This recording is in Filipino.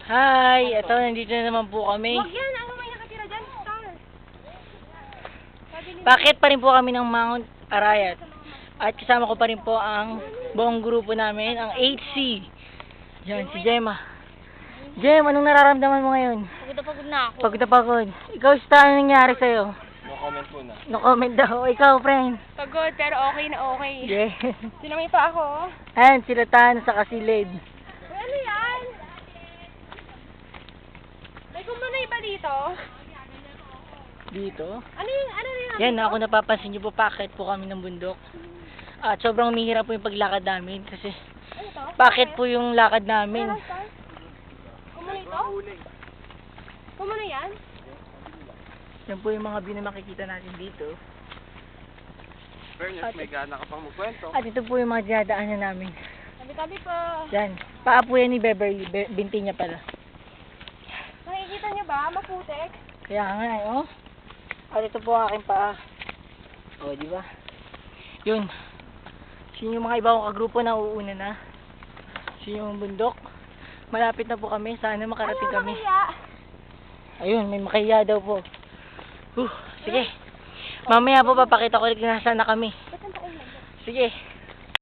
Hi! Ito, nandito na naman po kami. Huwag yan! Ano may nakatira dyan? Star! Bakit pa rin po kami ng Mount Arayat? At kasama ko pa rin po ang buong grupo namin, ang 8C. Yan, si Gemma. Gem, anong nararamdaman mo ngayon? Pagod na pagod na ako. Pagod na pagod. Ikaw, Star, anong nangyari sa'yo? No comment muna. No comment daw. Ikaw, friend. Pagod pero okay na okay. Yeah. Sinamay pa ako. Ayan, sila Tan sa Kasilid. Uy, ano yan? May kumunay ba dito? Dito. Ano yung Yan, ako napapansin niyo po, packet po kami ng bundok. At sobrang mahirap po yung paglakad namin kasi Ano to? packet po yung lakad namin. Ano, Star? Kumunay to? Kumunay yan? Yan po yung mga view na makikita natin dito. Fairness, may gana ka pang magkwento. At ito po yung mga dinadaanan namin. Tabi-tabi po. Yan. Paa po yan ni Beverly. Binti niya pala. Nakikita niyo ba? Maputek. Kaya nga eh, oh. At ito po ang aking paa. Oh, di ba? Yun. Sino yung mga iba kong kagrupo na uuna na? Sino yung bundok? Malapit na po kami. Sana makarating kami. Makiya. Ayun, may makiya daw po. Sige. Mamaya po papakita ko ulit kung nasaan na kami. Ba't ang taon lang? Sige.